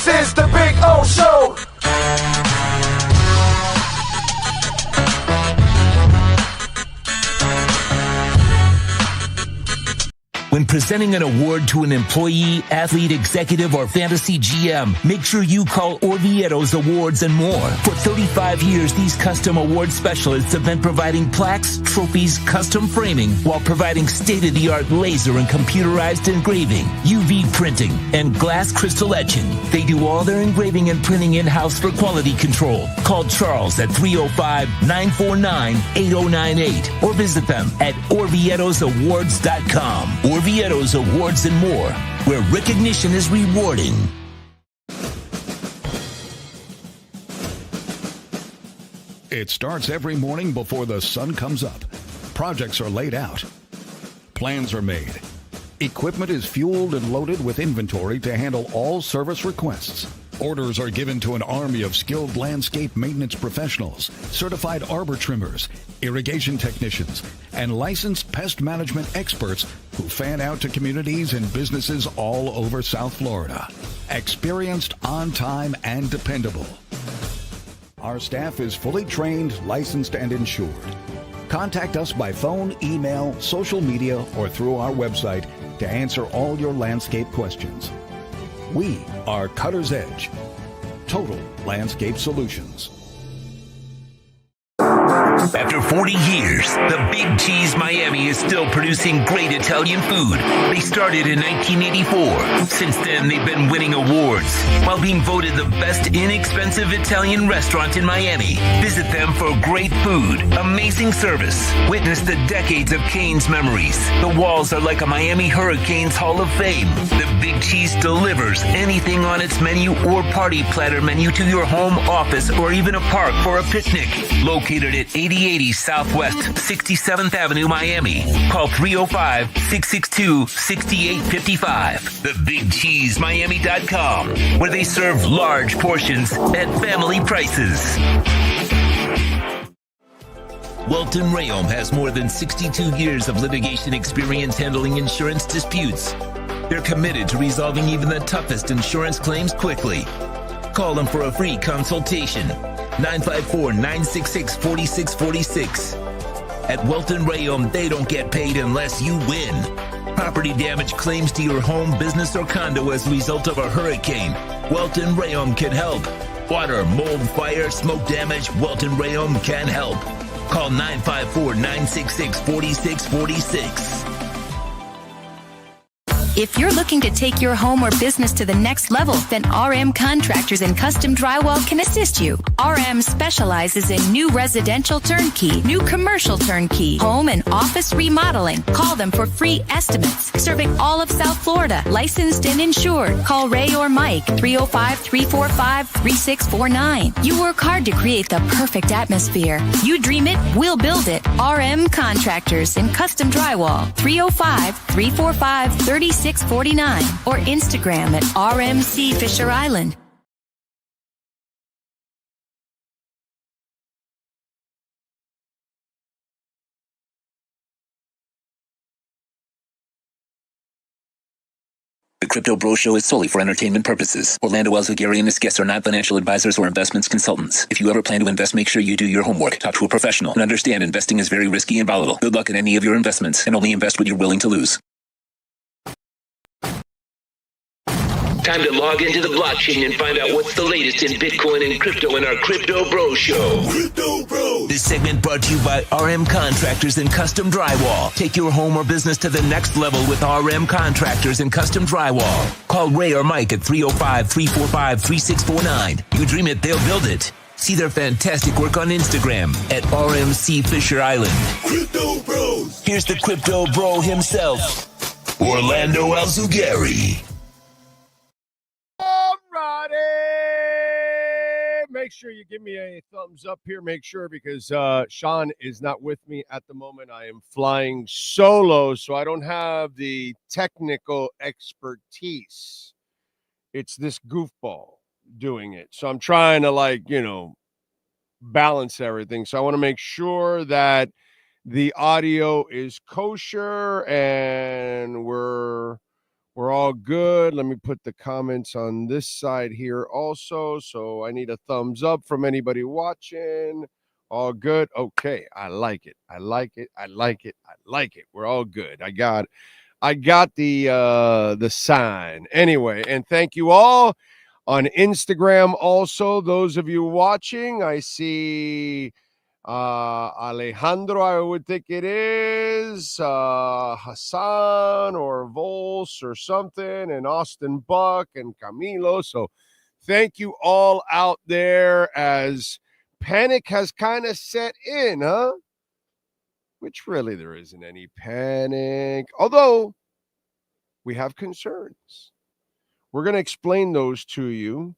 This is the Big O Show. When presenting an award to an employee, athlete, executive, or fantasy GM, make sure you call Orvieto's Awards and More. For 35 years, these custom award specialists have been providing plaques, trophies, custom framing, while providing state-of-the-art laser and computerized engraving, UV printing, and glass crystal etching. They do all their engraving and printing in-house for quality control. Call Charles at 305-949-8098 or visit them at orvietosawards.com. Orvieto's Awards and More, where recognition is rewarding. It starts every morning before the sun comes up. Projects are laid out. Plans are made. Equipment is fueled and loaded with inventory to handle all service requests. Orders are given to an army of skilled landscape maintenance professionals, certified arbor trimmers, irrigation technicians, and licensed pest management experts who fan out to communities and businesses all over South Florida. Experienced, on time, and dependable. Our staff is fully trained, licensed, and insured. Contact us by phone, email, social media, or through our website to answer all your landscape questions. We are Cutter's Edge. Total Landscape Solutions. After 40 years, the Big Cheese Miami is still producing great Italian food. They started in 1984. Since then, they've been winning awards while being voted the best inexpensive Italian restaurant in Miami. Visit them for great food, amazing service. Witness the decades of Cane's memories. The walls are like a Miami Hurricanes Hall of Fame. The Big Cheese delivers anything on its menu or party platter menu to your home, office, or even a park for a picnic. Located at 8080 Southwest 67th Avenue, Miami. Call 305-662-6855. TheBigCheeseMiami.com, where they serve large portions at family prices. Welton Rayom has more than 62 years of litigation experience handling insurance disputes. They're committed to resolving even the toughest insurance claims quickly. Call them for a free consultation. 954-966-4646. At Welton Rayom, they don't get paid unless you win. Property damage claims to your home, business, or condo as a result of a hurricane. Welton Rayom can help. Water, mold, fire, smoke damage, Welton Rayom can help. Call 954-966-4646. If you're looking to take your home or business to the next level, then RM Contractors and Custom Drywall can assist you. RM specializes in new residential turnkey, new commercial turnkey, home and office remodeling. Call them for free estimates. Serving all of South Florida, licensed and insured. Call Ray or Mike, 305-345-3649. You work hard to create the perfect atmosphere. You dream it, we'll build it. RM Contractors and Custom Drywall, 305-345-3649 or Instagram at RMC Fisher Island. The Crypto Bro Show is solely for entertainment purposes. Orlando Alzagari and his guests are not financial advisors or investments consultants. If you ever plan to invest, make sure you do your homework, talk to a professional, and understand investing is very risky and volatile. Good luck in any of your investments, and only invest what you're willing to lose. Time to log into the blockchain and find out what's the latest in Bitcoin and crypto in our Crypto Bro Show. Crypto Bros. This segment brought to you by RM Contractors and Custom Drywall. Take your home or business to the next level with RM Contractors and Custom Drywall. Call Ray or Mike at 305-345-3649. You dream it, they'll build it. See their fantastic work on Instagram at RMC Fisher Island. Crypto Bros. Here's the Crypto Bro himself, Orlando Alzugari. Make sure you give me a thumbs up here. Make sure, because Sean is not with me at the moment. I am flying solo, so I don't have the technical expertise. It's this goofball doing it. So I'm trying to, balance everything. So I want to make sure that the audio is kosher and we're We're all good. Let me put the comments on this side here also. So I need a thumbs up from anybody watching. All good. Okay. I like it. I like it. I like it. I like it. We're all good. I got the sign. Anyway, and thank you all on Instagram also. Those of you watching, I see Alejandro, I would think it is Hassan or Vols or something, and Austin Buck and Camilo. So thank you all out there as panic has kind of set in, huh? Which really there isn't any panic, although we have concerns. We're going to explain those to you,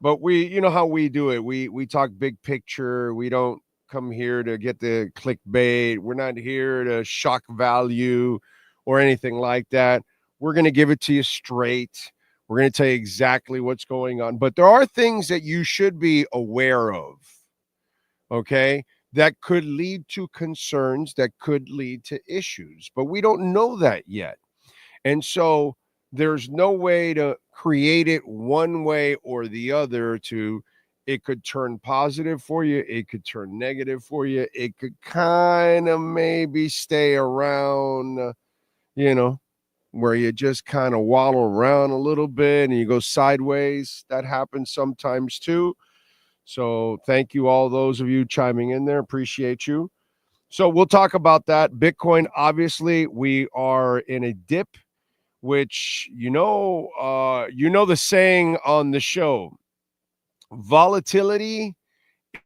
but you know how we do it. We talk big picture. We don't come here to get the clickbait. We're not here to shock value or anything like that. We're going to give it to you straight. We're going to tell you exactly what's going on. But there are things that you should be aware of, okay, that could lead to concerns, that could lead to issues. But we don't know that yet. And so there's no way to create it one way or the other to it could turn positive for you. It could turn negative for you. It could kind of maybe stay around, where you just kind of waddle around a little bit and you go sideways. That happens sometimes too. So thank you all those of you chiming in there. Appreciate you. So we'll talk about that. Bitcoin, obviously, we are in a dip, which, the saying on the show, volatility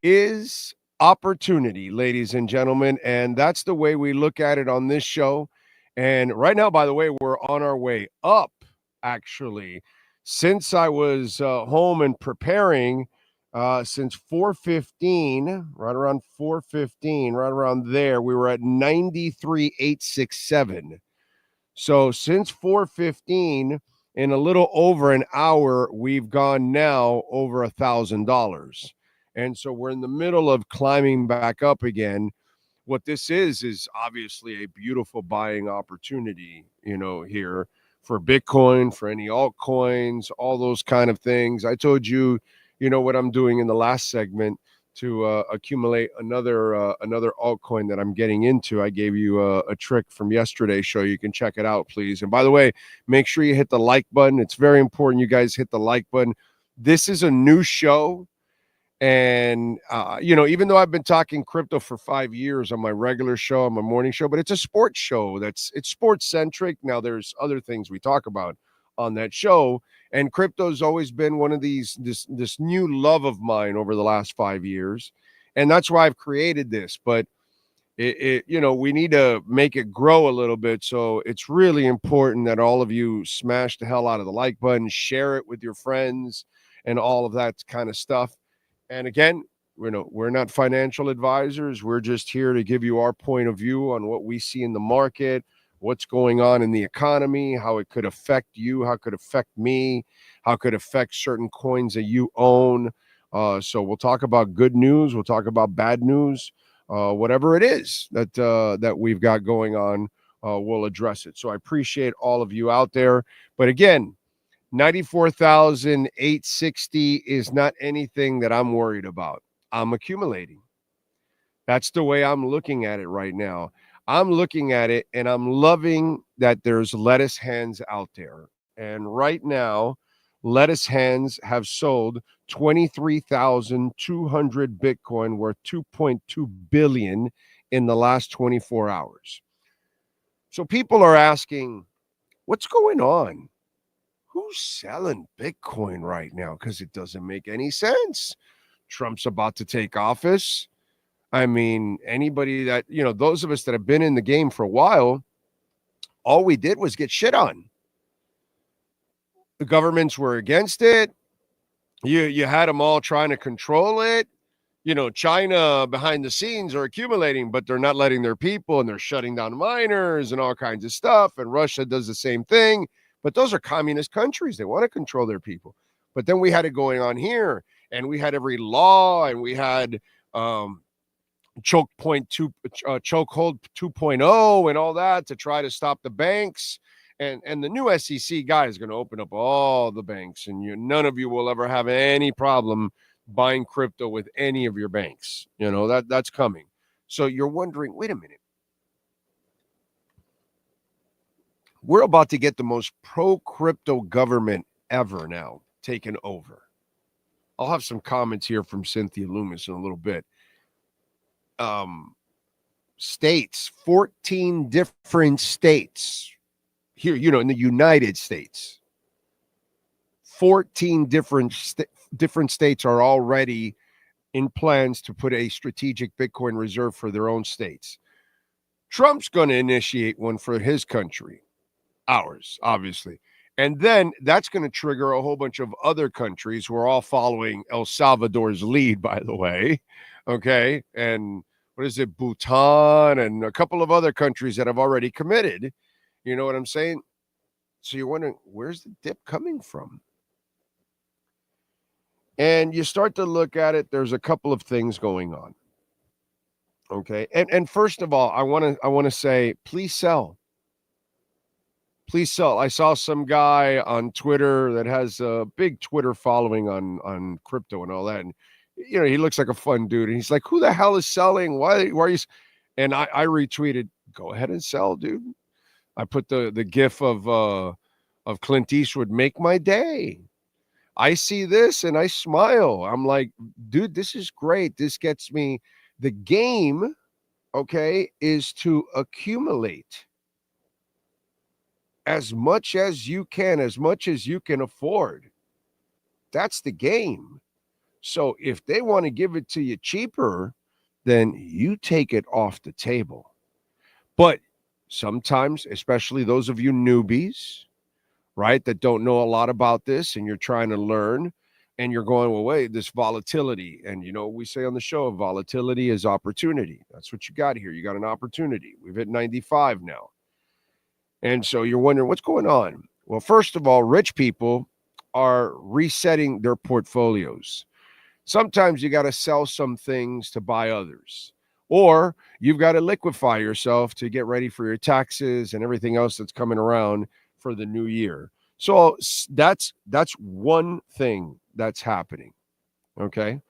is opportunity, ladies and gentlemen. And that's the way we look at it on this show. And right now, by the way, we're on our way up, actually. Since I was home and preparing, since 4:15, right around 4:15, right around there, we were at 93,867. So since 4:15, in a little over an hour, we've gone now over $1,000. And so we're in the middle of climbing back up again. What this is obviously a beautiful buying opportunity, here for Bitcoin, for any altcoins, all those kind of things. I told you, what I'm doing in the last segment to accumulate another altcoin that I'm getting into. I gave you a trick from yesterday's show. You can check it out, please. And by the way, make sure you hit the like button. It's very important you guys hit the like button. This is a new show. And, even though I've been talking crypto for 5 years on my regular show, on my morning show, but it's a sports show. It's sports centric. Now there's other things we talk about on that show. And crypto's always been one of this new love of mine over the last 5 years. And that's why I've created this. But we need to make it grow a little bit. So it's really important that all of you smash the hell out of the like button, share it with your friends and all of that kind of stuff. And again, we're not financial advisors. We're just here to give you our point of view on what we see in the market, what's going on in the economy, how it could affect you, how it could affect me, how it could affect certain coins that you own. So we'll talk about good news. We'll talk about bad news. Whatever it is that we've got going on, we'll address it. So I appreciate all of you out there. But again, 94,860 is not anything that I'm worried about. I'm accumulating. That's the way I'm looking at it right now. I'm looking at it and I'm loving that there's lettuce hands out there. And right now, lettuce hands have sold 23,200 Bitcoin worth 2.2 billion in the last 24 hours. So people are asking, what's going on? Who's selling Bitcoin right now? Because it doesn't make any sense. Trump's about to take office. I mean, anybody that, those of us that have been in the game for a while, all we did was get shit on. The governments were against it. You had them all trying to control it. China behind the scenes are accumulating, but they're not letting their people, and they're shutting down miners and all kinds of stuff. And Russia does the same thing. But those are communist countries. They want to control their people. But then we had it going on here, and we had every law, and we had chokehold 2.0 and all that to try to stop the banks And the new SEC guy is going to open up all the banks, and none of you will ever have any problem buying crypto with any of your banks. That's coming. So you're wondering, wait a minute. We're about to get the most pro-crypto government ever now taken over. I'll have some comments here from Cynthia Loomis in a little bit. States, 14 different states here, in the United States. 14 different states are already in plans to put a strategic Bitcoin reserve for their own states. Trump's going to initiate one for his country, ours, obviously. And then that's going to trigger a whole bunch of other countries who are all following El Salvador's lead, by the way. Okay. And what is it? Bhutan and a couple of other countries that have already committed. You know what I'm saying? So you're wondering, where's the dip coming from? And you start to look at it, there's a couple of things going on. Okay. And first of all, I want to say, please sell. Please sell. I saw some guy on Twitter that has a big Twitter following on crypto and all that. And, he looks like a fun dude. And he's like, who the hell is selling? Why are you? And I retweeted, go ahead and sell, dude. I put the gif of Clint Eastwood, make my day. I see this and I smile. I'm like, dude, this is great. This gets me. The game, okay, is to accumulate as much as you can afford. That's the game. So if they want to give it to you cheaper, then you take it off the table. But sometimes, especially those of you newbies, right, that don't know a lot about this and you're trying to learn and you're going, well, wait, this volatility. And we say on the show, volatility is opportunity. That's what you got here. You got an opportunity. We've hit 95 now. And so you're wondering what's going on. Well, first of all, rich people are resetting their portfolios. Sometimes you got to sell some things to buy others, or you've got to liquefy yourself to get ready for your taxes and everything else that's coming around for the new year. So that's one thing that's happening. Okay.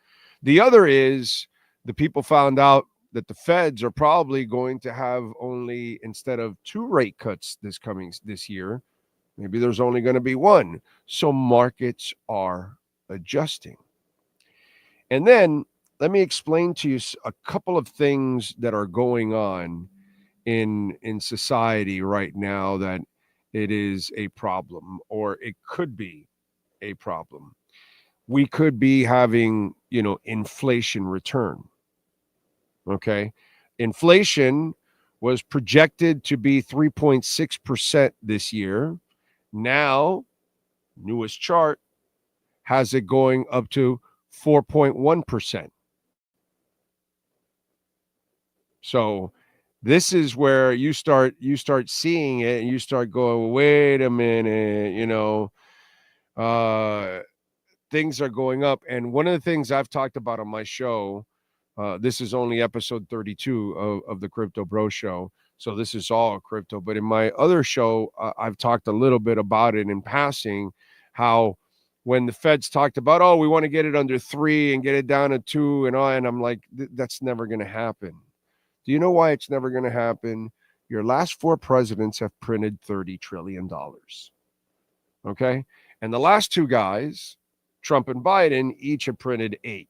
The other is the people found out that the feds are probably going to have only, instead of 2 rate cuts this year, maybe there's only going to be 1. So markets are adjusting. And then let me explain to you a couple of things that are going on in society right now that it is a problem, or it could be a problem. We could be having, inflation return. Okay. Inflation was projected to be 3.6% this year. Now, newest chart has it going up to 4.1%. So this is where you start seeing it and you start going, wait a minute, things are going up. And one of the things I've talked about on my show, this is only episode 32 of the Crypto Bro Show. So this is all crypto. But in my other show, I've talked a little bit about it in passing, how when the feds talked about, oh, we want to get it under 3 and get it down to 2 and all, and I'm like, that's never going to happen. Do you know why it's never going to happen? Your last 4 presidents have printed $30 trillion. Okay? And the last 2 guys, Trump and Biden, each have printed 8.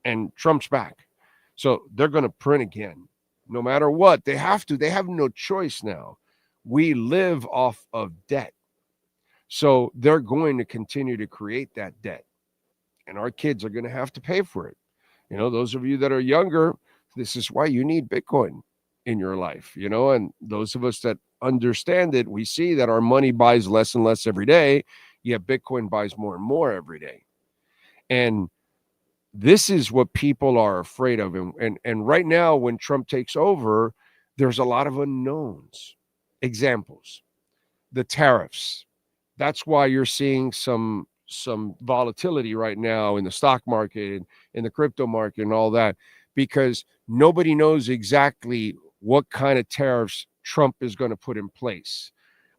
And Trump's back. So they're going to print again. No matter what, they have to. They have no choice now. We live off of debt. So they're going to continue to create that debt. And our kids are going to have to pay for it. Those of you that are younger, this is why you need Bitcoin in your life, and those of us that understand it, we see that our money buys less and less every day, yet Bitcoin buys more and more every day. And this is what people are afraid of. And right now, when Trump takes over, there's a lot of unknowns. Examples, the tariffs. That's why you're seeing some volatility right now in the stock market, in the crypto market and all that, because nobody knows exactly what kind of tariffs Trump is going to put in place.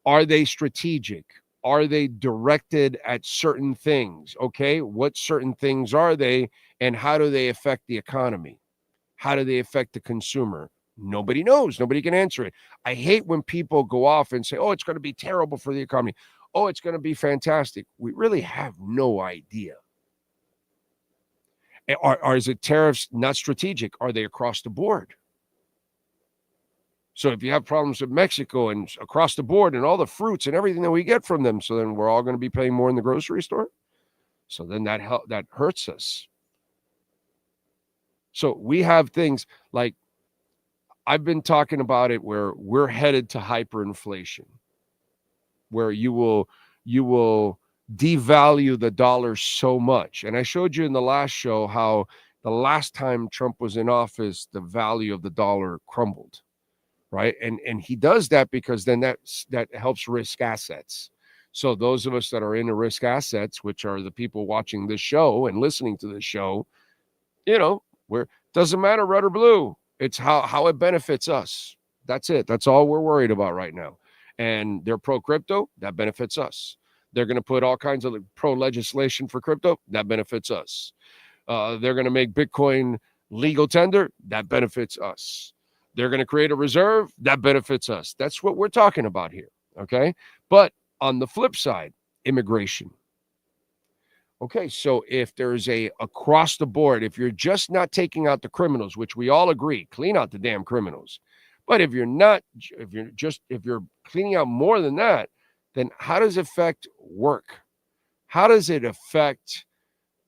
Are they strategic? Are they directed at certain things? Okay, what certain things are they, and how do they affect the economy? How do they affect the consumer? Nobody knows. Nobody can answer it. I hate when people go off and say, oh, it's going to be terrible for the economy. Oh, it's going to be fantastic. We really have no idea. Or is it tariffs not strategic? Are they across the board? So if you have problems with Mexico and across the board and all the fruits and everything that we get from them, so then we're all going to be paying more in the grocery store. So then that hurts us. So we have things like, I've been talking about it, where we're headed to hyperinflation, where you will devalue the dollar so much. And I showed you in the last show how the last time Trump was in office, the value of the dollar crumbled. Right. And he does that because then that helps risk assets. So those of us that are into risk assets, which are the people watching this show and listening to this show, where doesn't matter red or blue. It's how it benefits us. That's it. That's all we're worried about right now. And they're pro crypto. That benefits us. They're going to put all kinds of pro legislation for crypto. That benefits us. They're going to make Bitcoin legal tender. That benefits us. They're going to create a reserve. That benefits us. That's what we're talking about here. Okay. But on the flip side, immigration. Okay. So if there's a across the board, if you're just not taking out the criminals, which we all agree, clean out the damn criminals. But if you're cleaning out more than that, then how does it affect work? How does it affect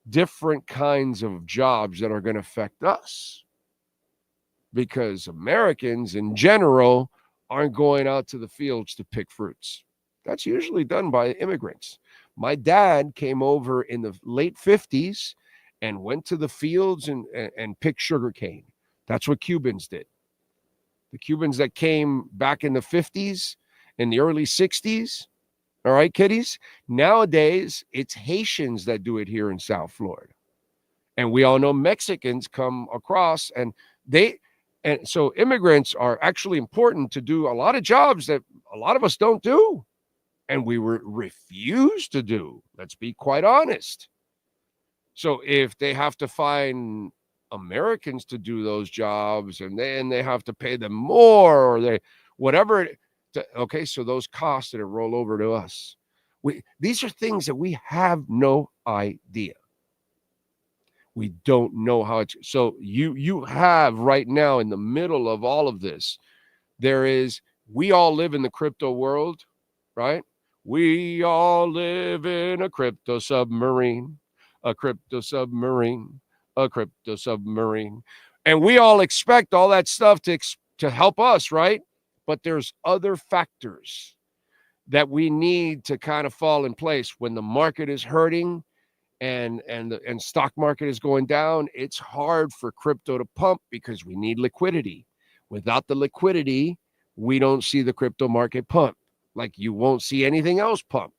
different kinds of jobs that are going to affect us? Because Americans in general aren't going out to the fields to pick fruits. That's usually done by immigrants. My dad came over in the late 50s and went to the fields and picked sugarcane. That's what Cubans did. The Cubans that came back in the 50s, in the early 60s, all right, kiddies? Nowadays, it's Haitians that do it here in South Florida. And we all know Mexicans come across, and so immigrants are actually important to do a lot of jobs that a lot of us don't do. And we were refused to do. Let's be quite honest. So if they have to find Americans to do those jobs, and then they have to pay them more, or whatever. Okay, so those costs that roll over to us. These are things that we have no idea. We don't know how it's. So you have right now, in the middle of all of this, we all live in the crypto world, right? We all live in a crypto submarine, a crypto submarine, a crypto submarine. And we all expect all that stuff to help us, right? But there's other factors that we need to kind of fall in place. When the market is hurting and stock market is going down, it's hard for crypto to pump because we need liquidity. Without the liquidity, we don't see the crypto market pump. Like you won't see anything else pump.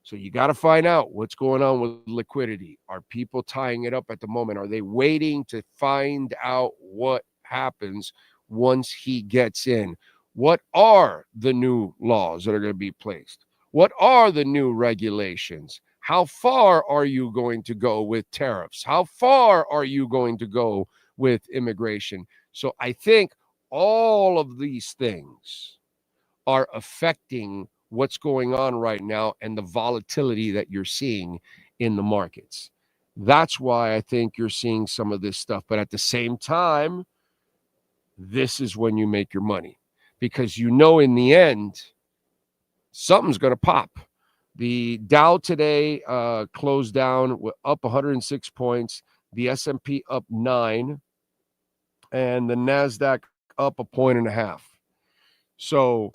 So you got to find out what's going on with liquidity. Are people tying it up at the moment? Are they waiting to find out what happens once he gets in? What are the new laws that are going to be placed? What are the new regulations? How far are you going to go with tariffs? How far are you going to go with immigration? So I think all of these things are affecting what's going on right now and the volatility that you're seeing in the markets. That's why I think you're seeing some of this stuff. But at the same time, this is when you make your money, because in the end, something's going to pop. The Dow today closed down up 106 points, the S&P up 9, and the NASDAQ up 1.5 points. So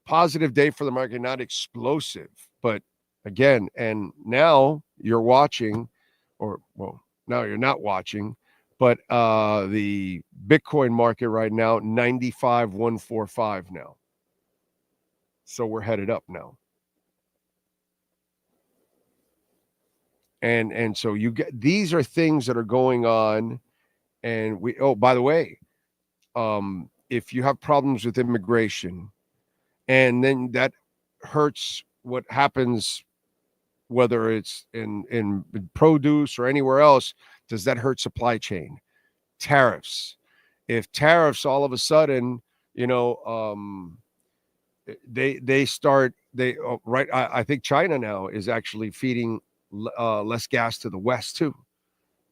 positive day for the market, not explosive, but again, and now you're watching, now you're not watching, but the Bitcoin market right now, 95,145 now. So we're headed up now. And so these are things that are going on. And by the way, if you have problems with immigration, and then that hurts what happens, whether it's in produce or anywhere else. Does that hurt supply chain? Tariffs. If tariffs all of a sudden, they start, right. I think China now is actually feeding less gas to the West too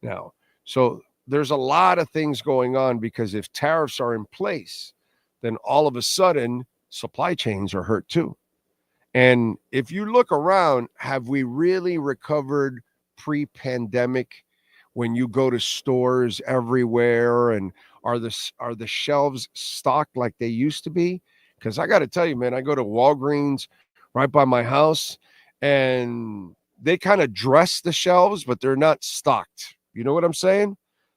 now. So there's a lot of things going on, because if tariffs are in place, then all of a sudden supply chains are hurt too. And if you look around, have we really recovered pre-pandemic, when you go to stores everywhere, and are the shelves stocked like they used to be? Because I got to tell you, man, I go to Walgreens right by my house, and they kind of dress the shelves, but they're not stocked. You know what I'm saying?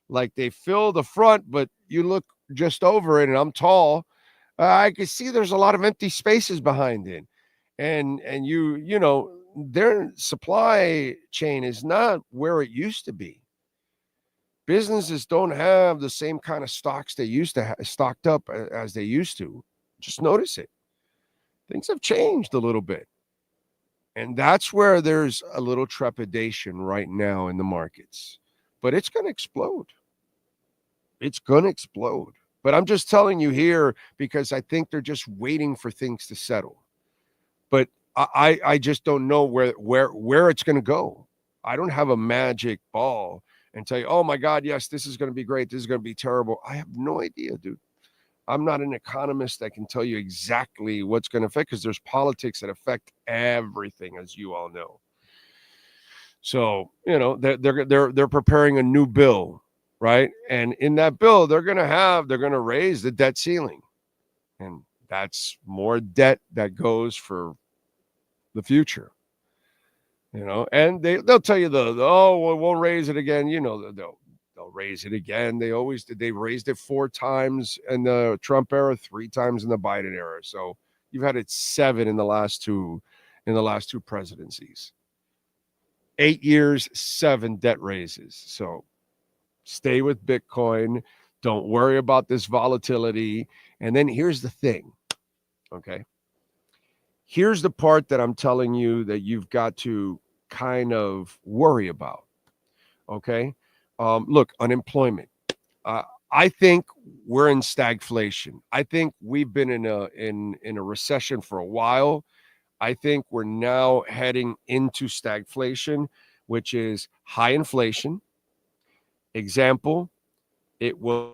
Like they fill the front, but you look just over it, and I'm tall. I can see there's a lot of empty spaces behind it. And their supply chain is not where it used to be. Businesses don't have the same kind of stocks they used to have stocked up as they used to. Just notice it. Things have changed a little bit. And that's where there's a little trepidation right now in the markets. But it's going to explode. It's going to explode. But I'm just telling you here because I think they're just waiting for things to settle. But I just don't know where it's going to go. I don't have a magic ball and tell you, oh my God, yes, this is going to be great. This is going to be terrible. I have no idea, dude. I'm not an economist that can tell you exactly what's going to affect, because there's politics that affect everything, as you all know. So, they're preparing a new bill, right? And in that bill, they're going to raise the debt ceiling. And that's more debt that goes for the future, and they'll tell you we'll raise it again. They'll raise it again. They always did. They raised it 4 times in the Trump era, 3 times in the Biden era. So you've had it 7 in the last two presidencies. 8 years, 7 debt raises. So stay with Bitcoin. Don't worry about this volatility. And then here's the thing. Okay. Here's the part that I'm telling you that you've got to kind of worry about. Okay. Look, unemployment. I think we're in stagflation. I think we've been in a recession for a while. I think we're now heading into stagflation, which is high inflation. Example, it was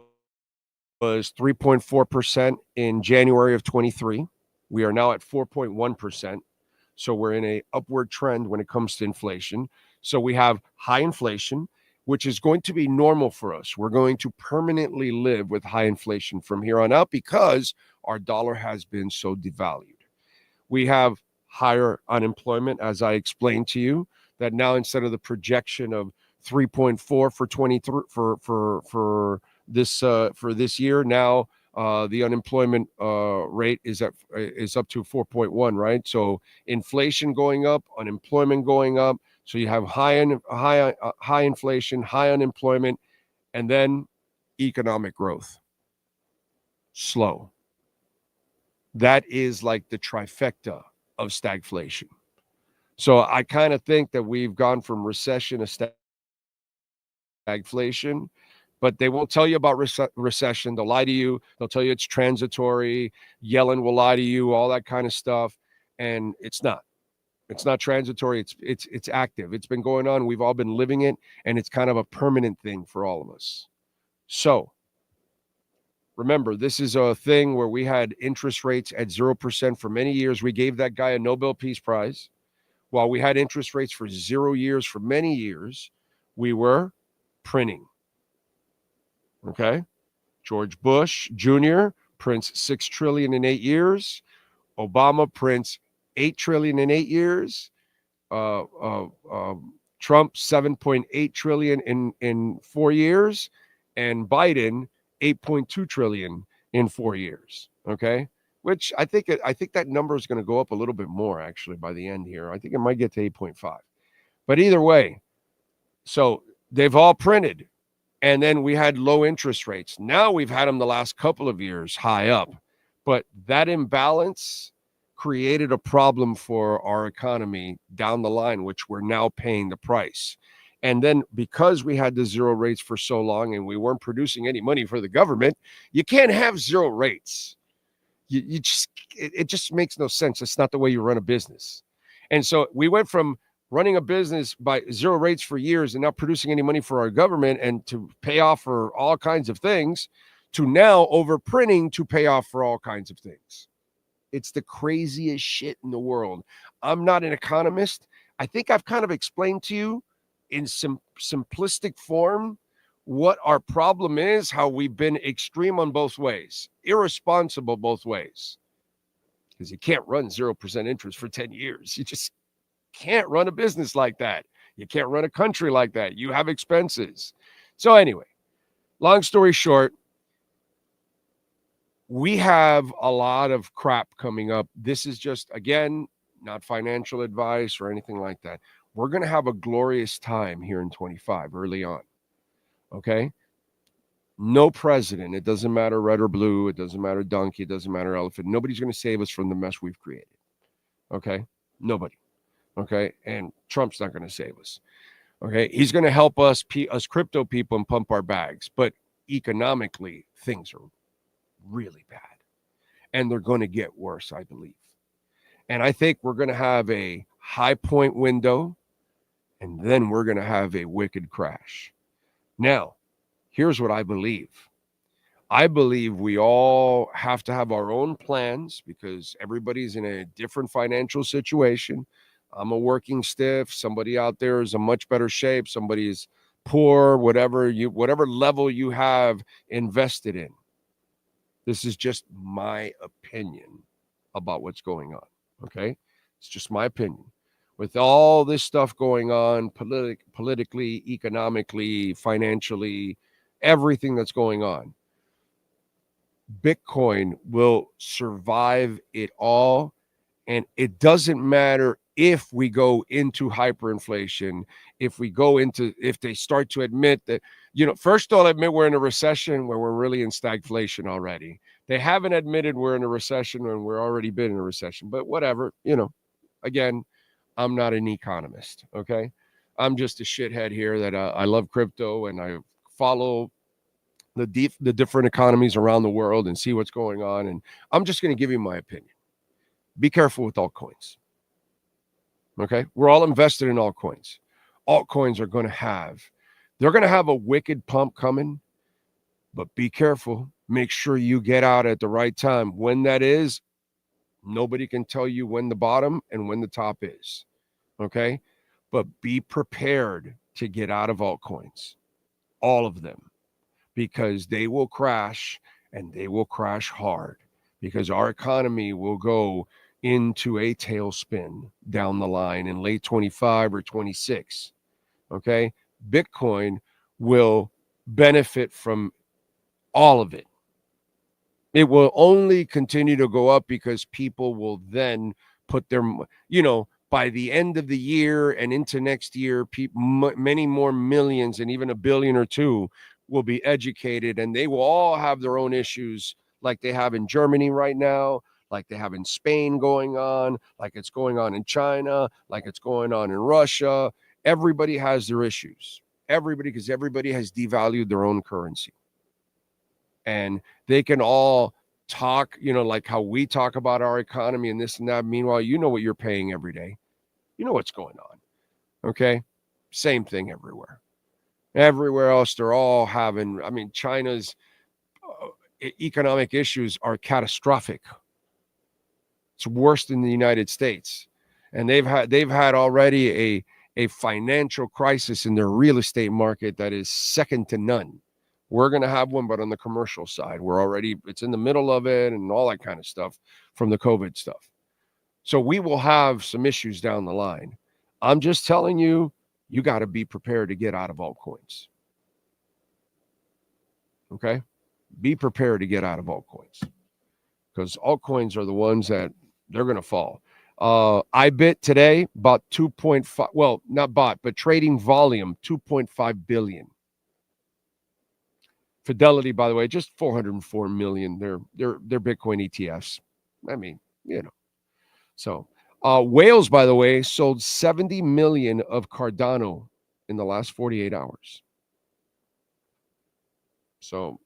3.4% in January of 23. We are now at 4.1%. So we're in an upward trend when it comes to inflation. So we have high inflation, which is going to be normal for us. We're going to permanently live with high inflation from here on out because our dollar has been so devalued. We have higher unemployment, as I explained to you, that now instead of the projection of 3.4 for 23 for this year, now the unemployment rate is up to 4.1, right? So inflation going up, unemployment going up. So you have high inflation, high unemployment, and then economic growth slow. That is like the trifecta of stagflation. So I kind of think that we've gone from recession to stagflation. But they won't tell you about recession. They'll lie to you. They'll tell you it's transitory. Yellen will lie to you, all that kind of stuff. And it's not. It's not transitory. It's active. It's been going on. We've all been living it. And it's kind of a permanent thing for all of us. So remember, this is a thing where we had interest rates at 0% for many years. We gave that guy a Nobel Peace Prize. While we had interest rates for 0 years for many years, we were printing. Okay. George Bush Jr. prints $6 trillion in 8 years. Obama prints $8 trillion in 8 years. Trump $7.8 trillion in 4 years, and Biden $8.2 trillion in 4 years. Okay. Which I think that number is going to go up a little bit more actually by the end here. I think it might get to 8.5. But either way, so they've all printed. And then we had low interest rates. Now we've had them the last couple of years high up. But that imbalance created a problem for our economy down the line, which we're now paying the price. And then because we had the zero rates for so long and we weren't producing any money for the government, you can't have zero rates. It just makes no sense. It's not the way you run a business. And so we went from running a business by zero rates for years and not producing any money for our government and to pay off for all kinds of things to now overprinting to pay off for all kinds of things. It's the craziest shit in the world. I'm not an economist. I think I've kind of explained to you in some simplistic form what our problem is, how we've been extreme on both ways, irresponsible both ways. Because you can't run 0% interest for 10 years. You just can't run a business like that. You can't run a country like that. You have expenses. So anyway, long story short, we have a lot of crap coming up. This is just, again, not financial advice or anything like that. We're going to have a glorious time here in 25 early on. Okay? No president. It doesn't matter red or blue. It doesn't matter donkey. It doesn't matter elephant. Nobody's going to save us from the mess we've created. Okay? Nobody. Okay? And Trump's not going to save us. Okay? He's going to help us crypto people and pump our bags. But economically, things are really bad. And they're going to get worse, I believe. And I think we're going to have a high point window, and then we're going to have a wicked crash. Now, here's what I believe. I believe we all have to have our own plans because everybody's in a different financial situation. I'm a working stiff. Somebody out there is in much better shape. Somebody is poor, whatever level you have invested in. This is just my opinion about what's going on, okay? It's just my opinion. With all this stuff going on, politically, economically, financially, everything that's going on, Bitcoin will survive it all. And it doesn't matter if we go into hyperinflation, if they start to admit that, first they'll admit we're in a recession where we're really in stagflation already. They haven't admitted we're in a recession when we're already been in a recession, but whatever, again, I'm not an economist. Okay. I'm just a shithead here that I love crypto and I follow the different economies around the world and see what's going on. And I'm just going to give you my opinion. Be careful with altcoins. Okay. We're all invested in altcoins. Altcoins they're going to have a wicked pump coming, but be careful. Make sure you get out at the right time. When that is, nobody can tell you when the bottom and when the top is. Okay. But be prepared to get out of altcoins. All of them. Because they will crash and they will crash hard. Because our economy will go into a tailspin down the line in late 25 or 26. Okay. Bitcoin will benefit from all of it. It will only continue to go up because people will then put their, by the end of the year and into next year, many more millions and even a billion or two will be educated, and they will all have their own issues like they have in Germany right now, like they have in Spain going on, like it's going on in China, like it's going on in Russia. Everybody has their issues. Because everybody has devalued their own currency. And they can all talk, like how we talk about our economy and this and that. Meanwhile, you know what you're paying every day. You know what's going on. Okay? Same thing everywhere. Everywhere else, they're all having, China's economic issues are catastrophic. It's worse than the United States. And they've had already a financial crisis in their real estate market that is second to none. We're going to have one, but on the commercial side, it's in the middle of it and all that kind of stuff from the COVID stuff. So we will have some issues down the line. I'm just telling you, you got to be prepared to get out of altcoins. Okay? Be prepared to get out of altcoins because altcoins are the ones that they're going to fall. IBIT today bought 2.5, well, not bought, but trading volume, 2.5 billion. Fidelity, by the way, just 404 million. They're Bitcoin ETFs. So, Wales, by the way, sold 70 million of Cardano in the last 48 hours. So,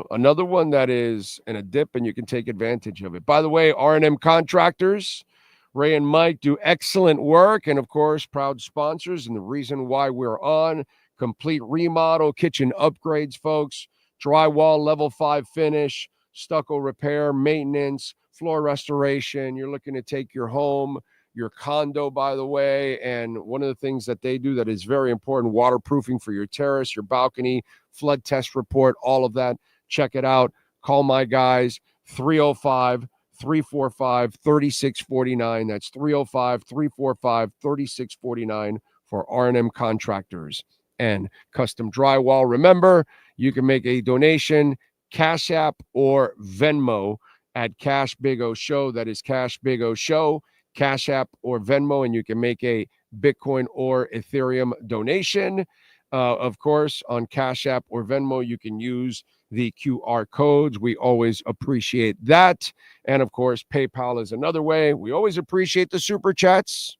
another one that is in a dip and you can take advantage of it. By the way, R&M Contractors, Ray and Mike do excellent work, and of course, proud sponsors, and the reason why we're on. Complete remodel, kitchen upgrades, folks, drywall level 5 finish, stucco repair, maintenance, floor restoration. You're looking to take your home, your condo, by the way, and one of the things that they do that is very important, waterproofing for your terrace, your balcony, flood test report, all of that. Check it out. Call my guys, 305-345-3649. That's 305-345-3649 for R&M Contractors and Custom Drywall. Remember, you can make a donation, Cash App or Venmo at Cash Big O Show. That is Cash Big O Show, Cash App or Venmo, and you can make a Bitcoin or Ethereum donation. Of course, on Cash App or Venmo, you can use the QR codes. We always appreciate that. And of course, PayPal is another way. We always appreciate the super chats,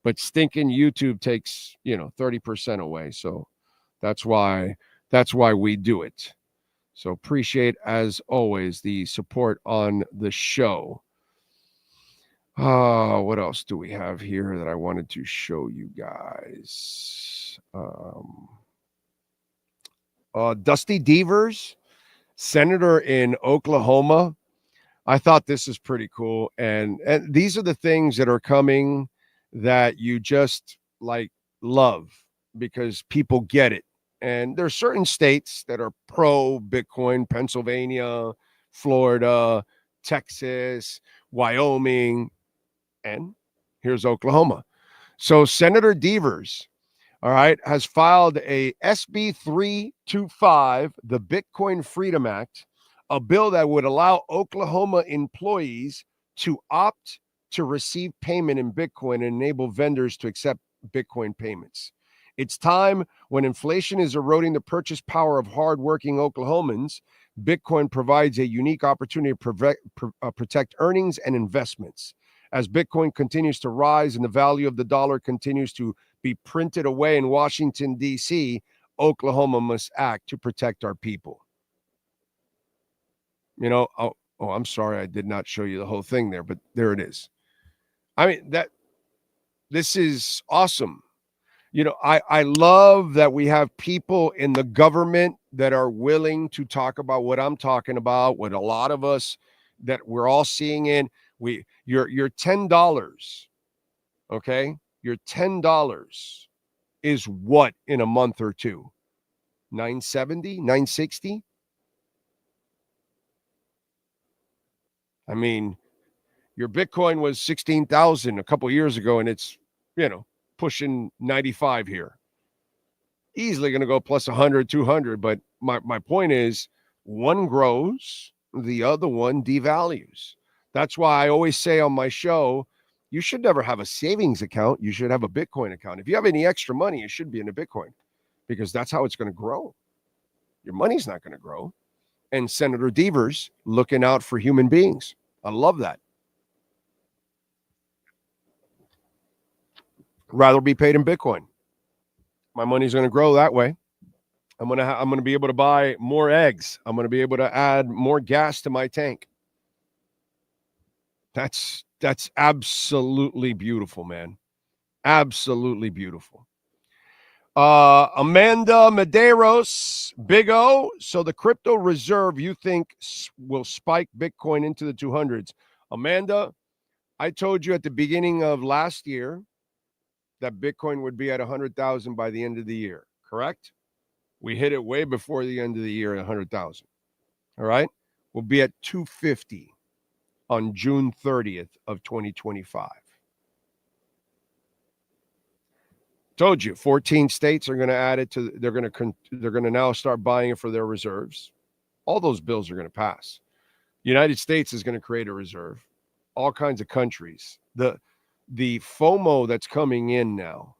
but stinking YouTube takes, 30% away. So that's why we do it. So appreciate, as always, the support on the show. What else do we have here that I wanted to show you guys? Dusty Devers, senator in Oklahoma. I thought this is pretty cool. And these are the things that are coming that you just love because people get it. And there are certain states that are pro Bitcoin: Pennsylvania, Florida, Texas, Wyoming, and here's Oklahoma. So Senator Devers, all right, has filed a SB 325, the Bitcoin Freedom Act, a bill that would allow Oklahoma employees to opt to receive payment in Bitcoin and enable vendors to accept Bitcoin payments. It's time, when inflation is eroding the purchase power of hardworking Oklahomans, Bitcoin provides a unique opportunity to protect earnings and investments. As Bitcoin continues to rise and the value of the dollar continues to be printed away in Washington, D.C., Oklahoma must act to protect our people. I'm sorry, I did not show you the whole thing there, but there it is. I mean, this is awesome. I love that we have people in the government that are willing to talk about what I'm talking about, what a lot of us that we're all seeing in. Your $10, okay? Your $10 is what in a month or two? 970, 960? I mean, your Bitcoin was 16,000 a couple years ago, and it's, pushing 95 here. Easily going to go plus 100, 200. But my point is, one grows, the other one devalues. That's why I always say on my show, you should never have a savings account. You should have a Bitcoin account. If you have any extra money, it should be in a Bitcoin, because that's how it's going to grow. Your money's not going to grow. And Senator Devers looking out for human beings. I love that. Rather be paid in Bitcoin. My money's going to grow that way. I'm going to be able to buy more eggs. I'm going to be able to add more gas to my tank. That's absolutely beautiful, man. Absolutely beautiful. Amanda Medeiros, Big O. So the crypto reserve you think will spike Bitcoin into the 200s. Amanda, I told you at the beginning of last year that Bitcoin would be at 100,000 by the end of the year, correct? We hit it way before the end of the year at 100,000. All right? We'll be at 250 on June 30th of 2025. Told you, 14 states are going to add it to, they're going to now start buying it for their reserves. All those bills are going to pass. United States is going to create a reserve. All kinds of countries. The FOMO that's coming in now,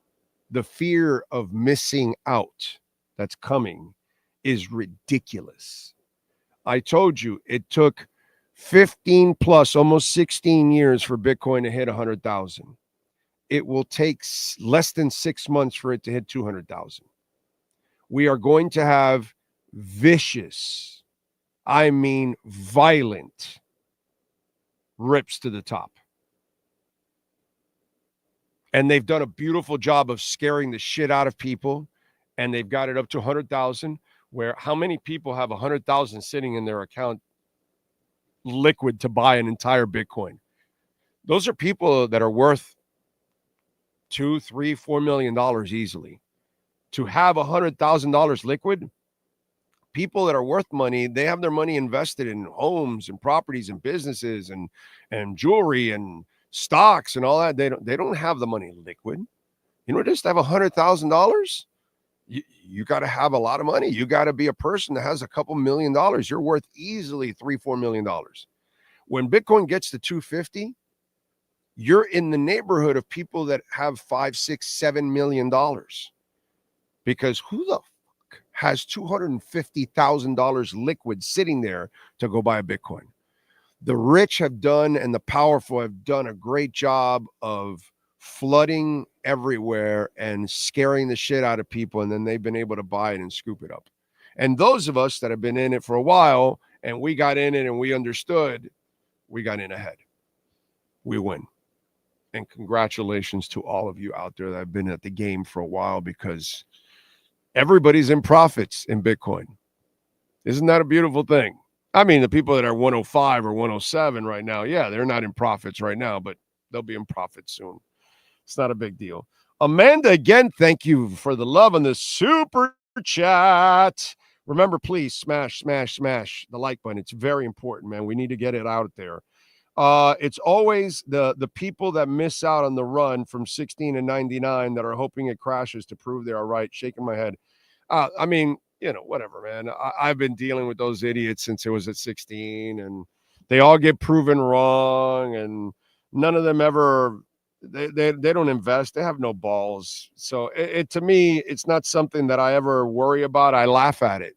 the fear of missing out that's coming is ridiculous. I told you it took 15 plus, almost 16 years for Bitcoin to hit 100,000. It will take less than 6 months for it to hit 200,000. We are going to have vicious, I mean violent rips to the top. And they've done a beautiful job of scaring the shit out of people. And they've got it up to 100,000, where how many people have 100,000 sitting in their account liquid to buy an entire Bitcoin? Those are people that are worth $2, $3, $4 million easily. To have $100,000 liquid, people that are worth money, they have their money invested in homes and properties and businesses and jewelry and stocks and all that. They don't have the money liquid. You know, just to have $100,000, you got to have a lot of money. You got to be a person that has a couple $1 million. You're worth easily $3-4 million. When Bitcoin gets to 250, you're in the neighborhood of people that have $5, $6, $7 million. Because who the fuck has $250,000 liquid sitting there to go buy a Bitcoin? The rich have done, and the powerful have done a great job of flooding everywhere and scaring the shit out of people, and then they've been able to buy it and scoop it up. And those of us that have been in it for a while, and we got in it and we understood, we got in ahead. We win. And congratulations to all of you out there that have been at the game for a while, because everybody's in profits in Bitcoin. Isn't that a beautiful thing? I mean, the people that are 105 or 107 right now, yeah, they're not in profits right now, but they'll be in profits soon. It's not a big deal. Amanda, again, thank you for the love on the super chat. Remember, please smash the like button. It's very important, man. We need to get it out there. It's always the people that miss out on the run from 16 to 99 that are hoping it crashes to prove they are right. Shaking my head. I mean, you know, whatever, man. I've been dealing with those idiots since it was at 16, and they all get proven wrong, and none of them ever, they don't invest. They have no balls. So it to me, it's not something that I ever worry about. I laugh at it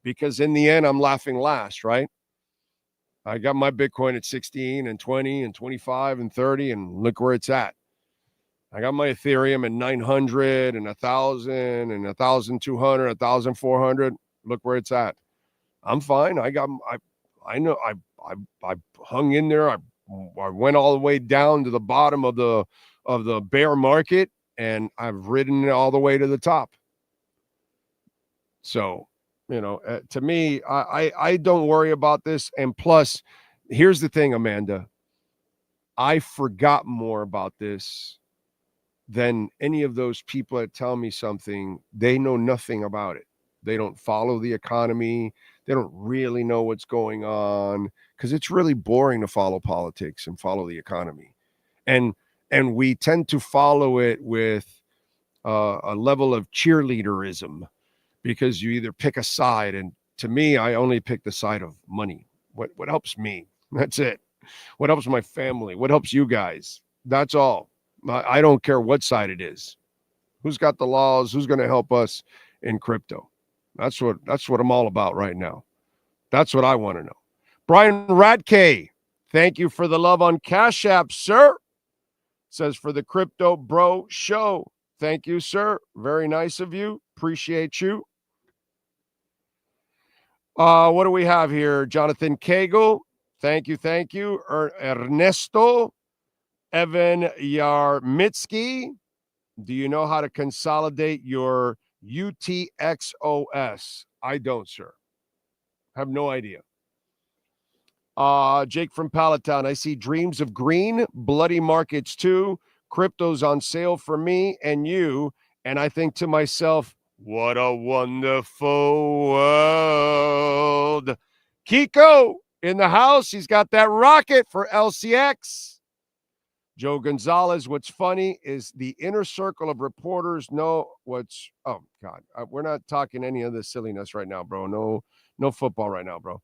because in the end, I'm laughing last, right? I got my Bitcoin at 16 and 20 and 25 and 30, and look where it's at. I got my Ethereum at 900 and 1,000 and 1,200, 1,400. Look where it's at. I'm fine. I know I hung in there. I went all the way down to the bottom of the bear market, and I've ridden it all the way to the top. So, you know, to me, I don't worry about this. And plus, here's the thing, Amanda. I forgot more about this than any of those people that tell me something. They know nothing about it. They don't follow the economy. They don't really know what's going on, because it's really boring to follow politics and follow the economy. And we tend to follow it with a level of cheerleaderism, because you either pick a side. And to me, I only pick the side of money. What helps me? That's it. What helps my family? What helps you guys? That's all. I don't care what side it is. Who's got the laws? Who's going to help us in crypto? That's what I'm all about right now. That's what I want to know. Brian Radke, thank you for the love on Cash App, sir. Says for the Crypto Bro Show. Thank you, sir. Very nice of you. Appreciate you. What do we have here? Jonathan Cagle. Thank you. Ernesto. Evan Yarmitsky. Do you know how to consolidate your UTXOS? I don't, sir. Have no idea. Jake from Palatown. I see dreams of green, bloody markets too. Crypto's on sale for me and you. And I think to myself, what a wonderful world. Kiko in the house. He's got that rocket for LCX. Joe Gonzalez, what's funny is the inner circle of reporters know what's, oh, God. We're not talking any of this silliness right now, bro. No football right now, bro.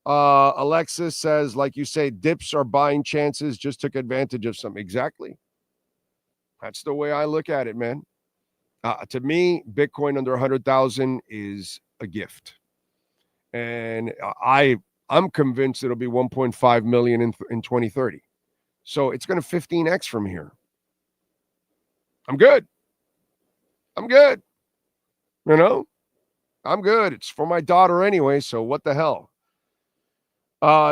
Alexis says, like you say, dips are buying chances, just took advantage of some. Exactly. That's the way I look at it, man. To me, Bitcoin under 100,000 is a gift. And I'm convinced it'll be 1.5 million in 2030. So it's going to 15x from here. I'm good. I'm good. I'm good. It's for my daughter anyway, so what the hell?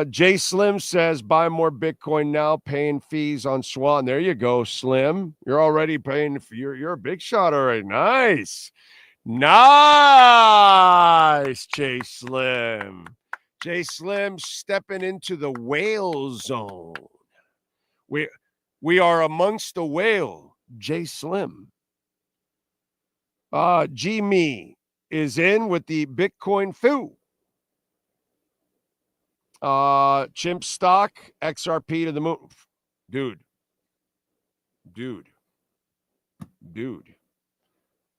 Jay Slim says, buy more Bitcoin now, paying fees on Swan. There you go, Slim. You're already paying. You're a big shot already. Nice. Jay Slim. Jay Slim stepping into the whale zone. We are amongst the whale. Jay Slim. G-Me is in with the Bitcoin foo. Chimp stock, XRP to the moon. Dude.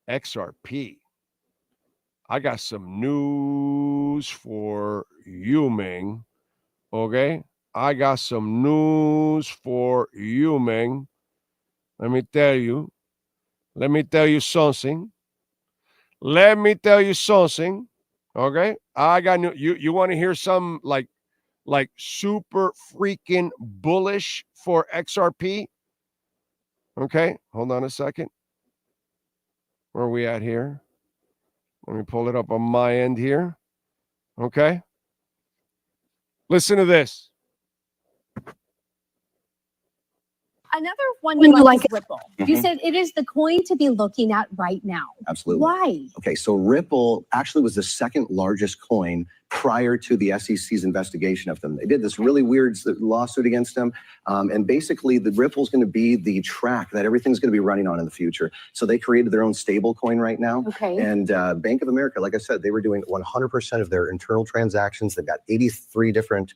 XRP. I got some news for you, Ming. Okay? I got some news for you, Ming. Let me tell you something. Okay? I got new. You want to hear some like super freaking bullish for XRP? Okay, hold on a second. Where are we at here? Let me pull it up on my end here. Okay. Listen to this. Another one you like is Ripple. You said it is the coin to be looking at right now. Absolutely. Why? Okay, so Ripple actually was the second largest coin prior to the SEC's investigation of them. They did this really weird lawsuit against them. And basically, the Ripple's going to be the track that everything's going to be running on in the future. So they created their own stable coin right now. Okay. And Bank of America, like I said, they were doing 100% of their internal transactions. They've got 83 different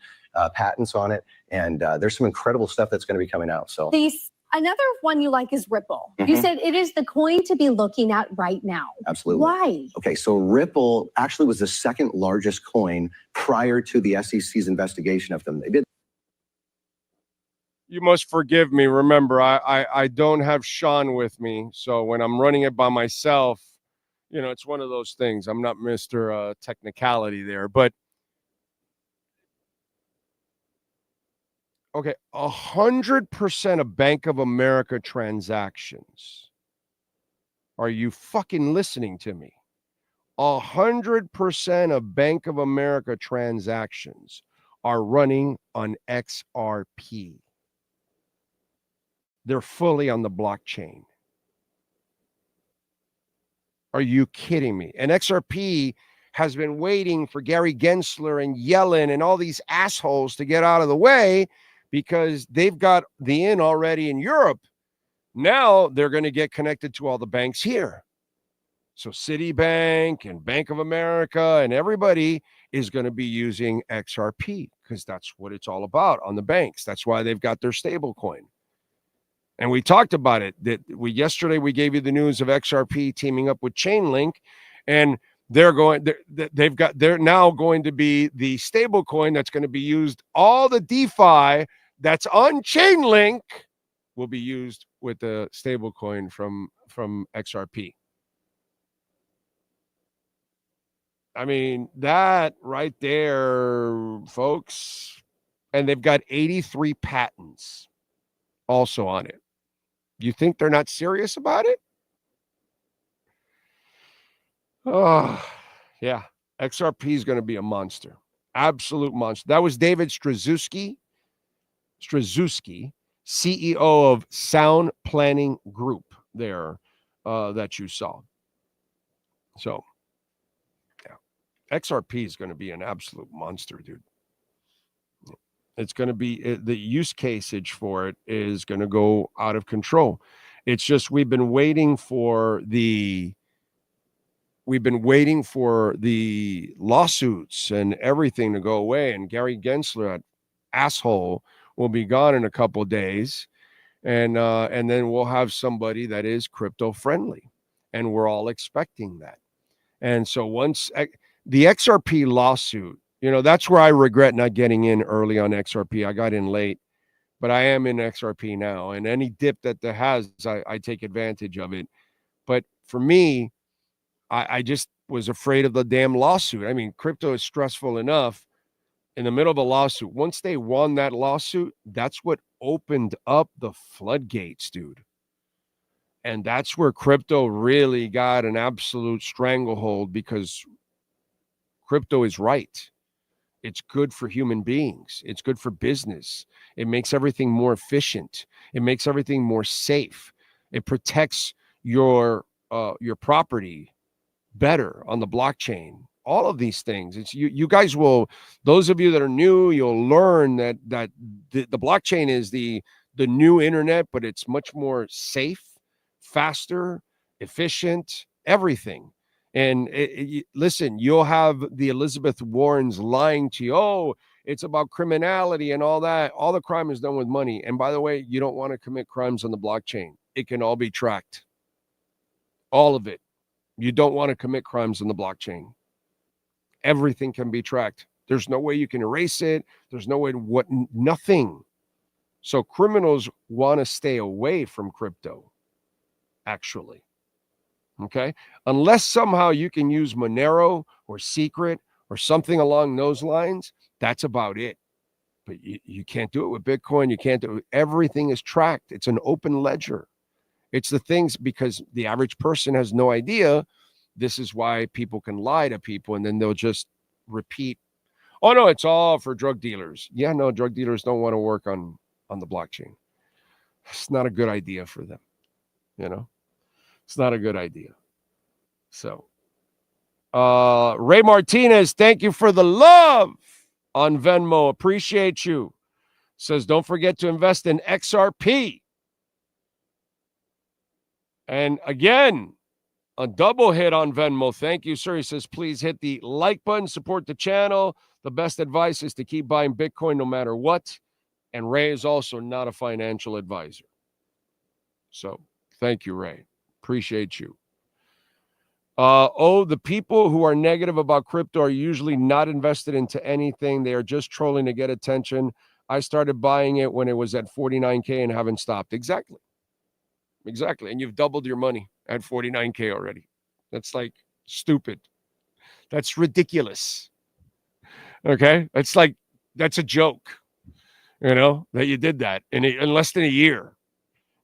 patents on it. And there's some incredible stuff that's going to be coming out. So another one you like is Ripple. You said it is the coin to be looking at right now. Absolutely. Why? Okay, so Ripple actually was the second largest coin prior to the SEC's investigation of them. They did. You must forgive me. Remember, I don't have Sean with me. So when I'm running it by myself, it's one of those things. I'm not Mr. Technicality there. But okay, 100% of Bank of America transactions. Are you fucking listening to me? 100% of Bank of America transactions are running on XRP. They're fully on the blockchain. Are you kidding me? And XRP has been waiting for Gary Gensler and Yellen and all these assholes to get out of the way because they've got the in already in Europe. Now they're going to get connected to all the banks here. So Citibank and Bank of America and everybody is going to be using XRP because that's what it's all about on the banks. That's why they've got their stable coin. And we talked about it. Yesterday we gave you the news of XRP teaming up with Chainlink, and they're now going to be the stable coin that's going to be used. All the DeFi that's on Chainlink will be used with the stable coin from XRP. I mean, that right there, folks. And they've got 83 patents also on it. You think they're not serious about it? Oh, yeah. XRP is going to be a monster. Absolute monster. That was David Strazewski, CEO of Sound Planning Group there that you saw. So, yeah. XRP is going to be an absolute monster, dude. It's going to be, the use caseage for it is going to go out of control. It's just we've been waiting for the lawsuits and everything to go away. And Gary Gensler, that asshole, will be gone in a couple of days. And then we'll have somebody that is crypto friendly. And we're all expecting that. And so once the XRP lawsuit, that's where I regret not getting in early on XRP. I got in late, but I am in XRP now. And any dip that there has, I take advantage of it. But for me, I just was afraid of the damn lawsuit. I mean, crypto is stressful enough, in the middle of a lawsuit. Once they won that lawsuit, that's what opened up the floodgates, dude. And that's where crypto really got an absolute stranglehold, because crypto is right. It's good for human beings. It's good for business. It makes everything more efficient. It makes everything more safe. It protects your property better on the blockchain. All of these things. It's you guys will, those of you that are new, you'll learn that the blockchain is the new internet, but it's much more safe, faster, efficient, everything. And listen, you'll have the Elizabeth Warrens lying to you. Oh, it's about criminality and all that. All the crime is done with money. And by the way, you don't want to commit crimes on the blockchain. It can all be tracked. All of it. You don't want to commit crimes on the blockchain. Everything can be tracked. There's no way you can erase it. There's no way to nothing. So criminals want to stay away from crypto, actually. Okay? Unless somehow you can use Monero or Secret or something along those lines, that's about it. But you can't do it with Bitcoin. You can't do it. Everything is tracked. It's an open ledger. It's the things, because the average person has no idea. This is why people can lie to people, and then they'll just repeat, oh, no, it's all for drug dealers. Yeah, no, drug dealers don't want to work on the blockchain. It's not a good idea for them. It's not a good idea. So, Ray Martinez, thank you for the love on Venmo. Appreciate you. Says, don't forget to invest in XRP. And again, a double hit on Venmo. Thank you, sir. He says, please hit the like button, support the channel. The best advice is to keep buying Bitcoin no matter what. And Ray is also not a financial advisor. So thank you, Ray. Appreciate you. The people who are negative about crypto are usually not invested into anything. They are just trolling to get attention. I started buying it when it was at 49K and haven't stopped. Exactly. And you've doubled your money at 49K already. That's like stupid. That's ridiculous. Okay? That's a joke, that you did that in less than a year.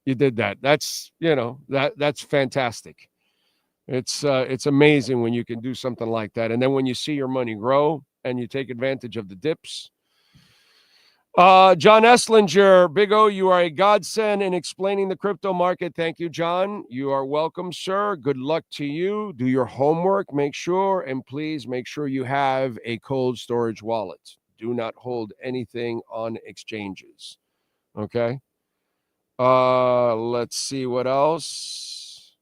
You did that. That's, that's fantastic. It's amazing when you can do something like that. And then when you see your money grow and you take advantage of the dips. John Esslinger, Big O, you are a godsend in explaining the crypto market. Thank you, John. You are welcome, sir. Good luck to you. Do your homework. Make sure, and please make sure you have a cold storage wallet. Do not hold anything on exchanges. Okay? Let's see what else.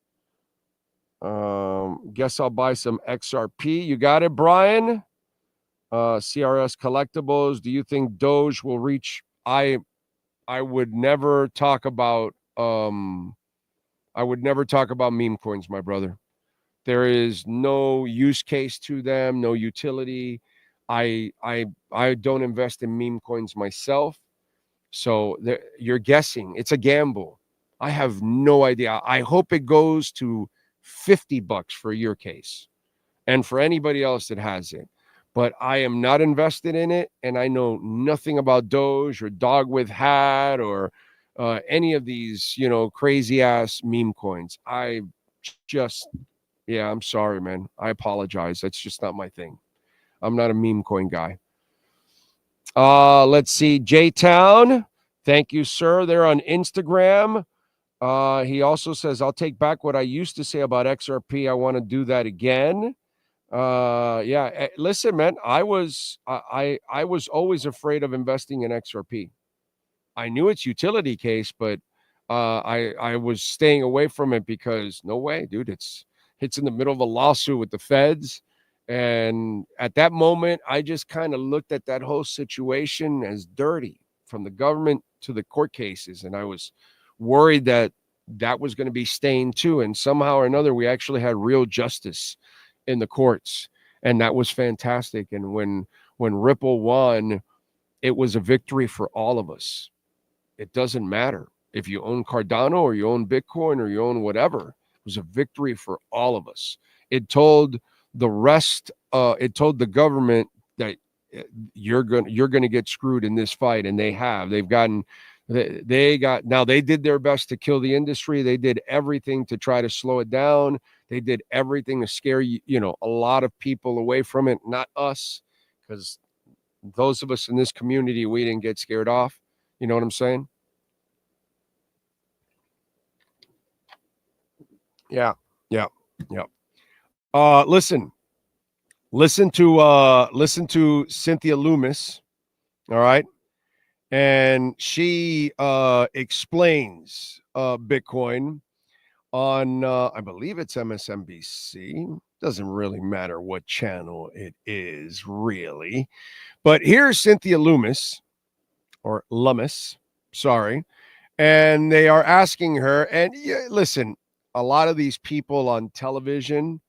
Guess I'll buy some XRP. You got it, Brian? CRS collectibles. Do you think Doge will reach? I would never talk about meme coins, my brother. There is no use case to them, no utility. I don't invest in meme coins myself. So you're guessing. It's a gamble. I have no idea. I hope it goes to $50 for your case and for anybody else that has it. But I am not invested in it, and I know nothing about Doge or Dog with Hat or any of these, crazy-ass meme coins. I'm sorry, man. I apologize. That's just not my thing. I'm not a meme coin guy. Let's see. J-Town, thank you, sir. They're on Instagram. He also says, I'll take back what I used to say about XRP. I want to do that again. Listen, man, I was always afraid of investing in XRP. I knew its utility case, but I was staying away from it because no way, dude, it's in the middle of a lawsuit with the feds. And at that moment, I just kind of looked at that whole situation as dirty, from the government to the court cases. And I was worried that was going to be stained too. And somehow or another, we actually had real justice in the courts, and that was fantastic. And when Ripple won, it was a victory for all of us. It doesn't matter if you own Cardano or you own Bitcoin or you own whatever. It was a victory for all of us. It told the rest, it told the government that you're gonna get screwed in this fight, and they've gotten. They did their best to kill the industry. They did everything to try to slow it down. They did everything to scare a lot of people away from it, not us, because those of us in this community, we didn't get scared off. You know what I'm saying? Yeah. Listen to Cynthia Loomis. All right. And she explains Bitcoin on, I believe it's MSNBC. Doesn't really matter what channel it is, really. But here's Cynthia Loomis, or Lummis, sorry. And they are asking her, and listen, a lot of these people on television,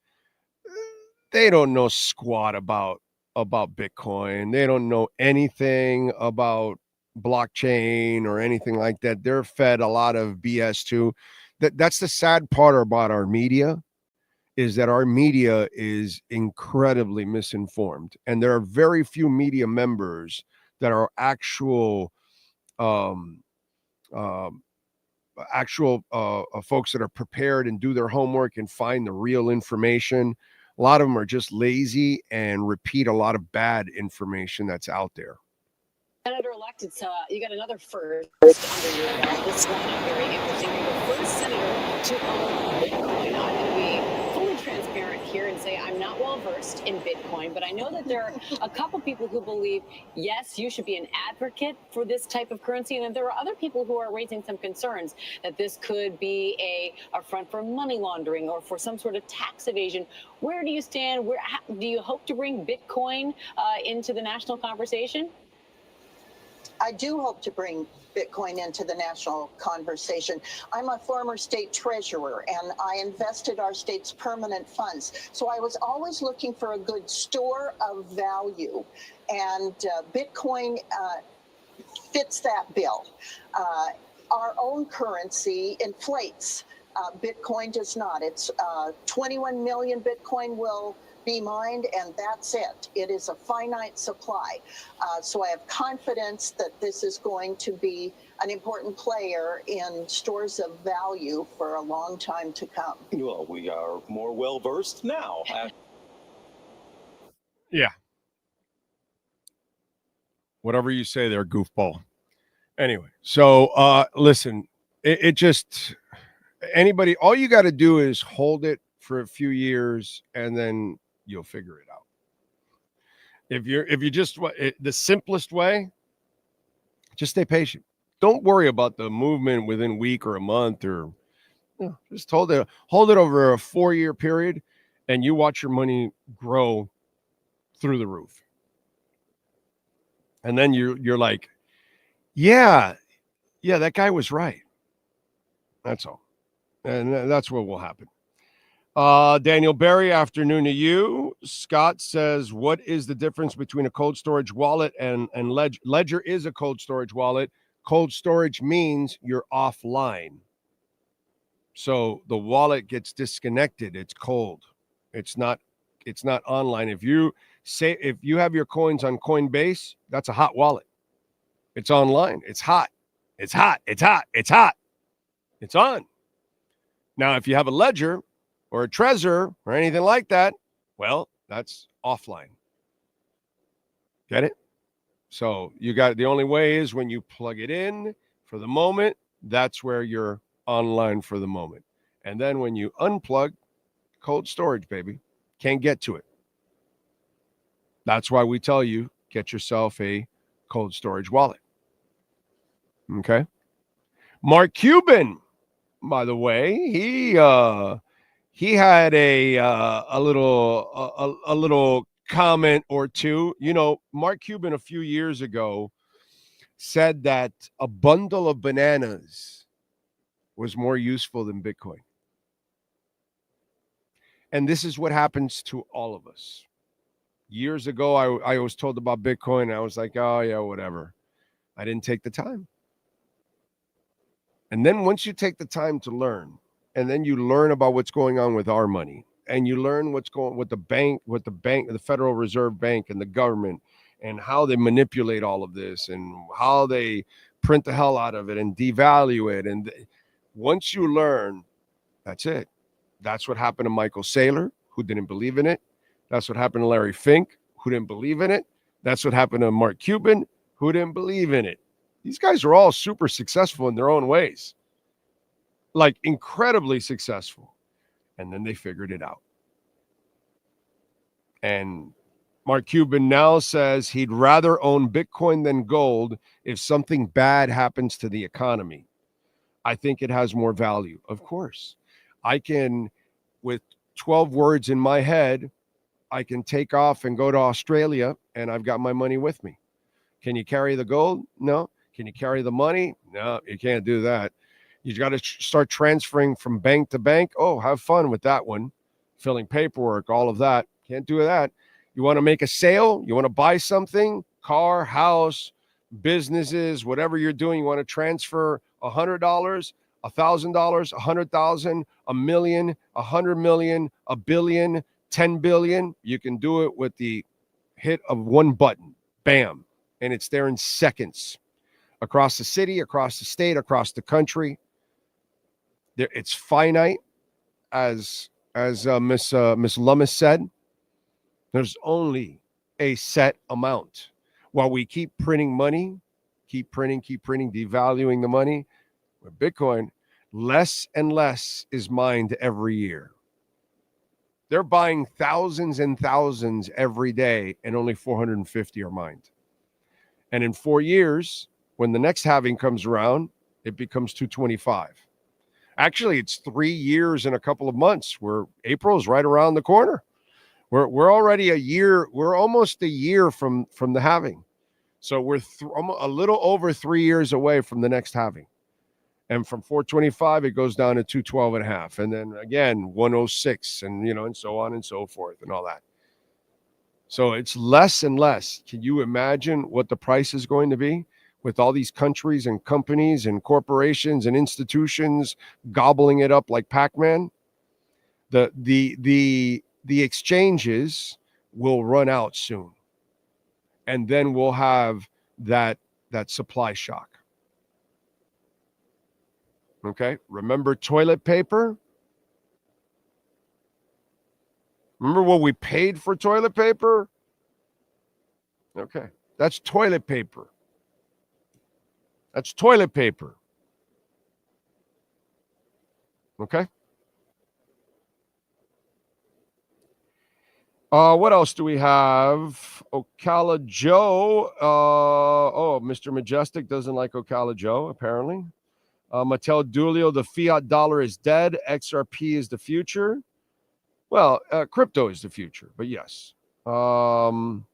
they don't know squat about Bitcoin. They don't know anything about blockchain or anything like that. They're fed a lot of BS too. That's the sad part about our media, is that our media is incredibly misinformed, and there are very few media members that are actual folks that are prepared and do their homework and find the real information. A lot of them are just lazy and repeat a lot of bad information that's out there. Senator-elected, so you got another first under your belt. This one very interesting. You're the first senator to own Bitcoin. I'm going to be fully transparent here and say I'm not well versed in Bitcoin, but I know that there are a couple people who believe, yes, you should be an advocate for this type of currency, and then there are other people who are raising some concerns that this could be a front for money laundering or for some sort of tax evasion. Where do you stand? Do you hope to bring Bitcoin into the national conversation? I do hope to bring Bitcoin into the national conversation. I'm a former state treasurer, and I invested our state's permanent funds. So I was always looking for a good store of value, and Bitcoin fits that bill. Our own currency inflates. Bitcoin does not. It's 21 million Bitcoin will be mined, and that's it. It is a finite supply. So I have confidence that this is going to be an important player in stores of value for a long time to come. Well, we are more well-versed now. Yeah. Whatever you say there, goofball. Anyway, so listen, it just, anybody, all you got to do is hold it for a few years, and then you'll figure it out. If you just, the simplest way, just stay patient. Don't worry about the movement within a week or a month, or just hold it over a 4-year period, and you watch your money grow through the roof. And then you're like, yeah, that guy was right. That's all. And that's what will happen. Daniel Berry, afternoon to you. Scott says, what is the difference between a cold storage wallet and Ledger? Ledger is a cold storage wallet. Cold storage means you're offline. So the wallet gets disconnected. It's cold. It's not online. If you have your coins on Coinbase, that's a hot wallet. It's online. It's hot. It's hot. It's hot. It's hot. It's on. Now, if you have a Ledger or a Trezor or anything like that, well, that's offline. Get it? So the only way is when you plug it in for the moment, that's where you're online for the moment. And then when you unplug, cold storage, baby, can't get to it. That's why we tell you, get yourself a cold storage wallet. Okay. Mark Cuban, by the way, he had a little comment or two. You know, Mark Cuban a few years ago said that a bundle of bananas was more useful than Bitcoin. And this is what happens to all of us. Years ago, I was told about Bitcoin, and I was like, oh, yeah, whatever. I didn't take the time. And then once you take the time to learn, and then you learn about what's going on with our money, and you learn what's going with the bank, the Federal Reserve Bank and the government, and how they manipulate all of this and how they print the hell out of it and devalue it. And once you learn, that's it. That's what happened to Michael Saylor, who didn't believe in it. That's what happened to Larry Fink, who didn't believe in it. That's what happened to Mark Cuban, who didn't believe in it. These guys are all super successful in their own ways, like incredibly successful. And then they figured it out. And Mark Cuban now says he'd rather own Bitcoin than gold if something bad happens to the economy. I think it has more value. Of course. I can, with 12 words in my head, I can take off and go to Australia, and I've got my money with me. Can you carry the gold? No. Can you carry the money? No, you can't do that. You got to start transferring from bank to bank. Oh, have fun with that one. Filling paperwork, all of that. Can't do that. You want to make a sale? You want to buy something? Car, house, businesses, whatever you're doing. You want to transfer $100, $1,000, $100,000, $1 million, $100 million, $1 billion, $10 billion. You can do it with the hit of one button. Bam. And it's there in seconds. Across the city, across the state, across the country. It's finite, as Miss Lummis said. There's only a set amount. While we keep printing money, keep printing, devaluing the money, with Bitcoin, less and less is mined every year. They're buying thousands and thousands every day, and only 450 are mined. And in 4 years, when the next halving comes around, it becomes 225. Actually, it's 3 years and a couple of months, where April is right around the corner. We're already a year. We're almost a year from the halving. So we're a little over 3 years away from the next halving. And from 425, it goes down to 212 and a half. And then again, 106 and, and so on and so forth and all that. So it's less and less. Can you imagine what the price is going to be with all these countries and companies and corporations and institutions gobbling it up like Pac-Man? The exchanges will run out soon. And then we'll have that supply shock. Okay. Remember toilet paper? Remember what we paid for toilet paper? Okay. That's toilet paper. That's toilet paper. Okay. What else do we have? Ocala Joe. Mr. Majestic doesn't like Ocala Joe, apparently. Mattel Dulio, the fiat dollar is dead. XRP is the future. Well, crypto is the future, but yes. CRS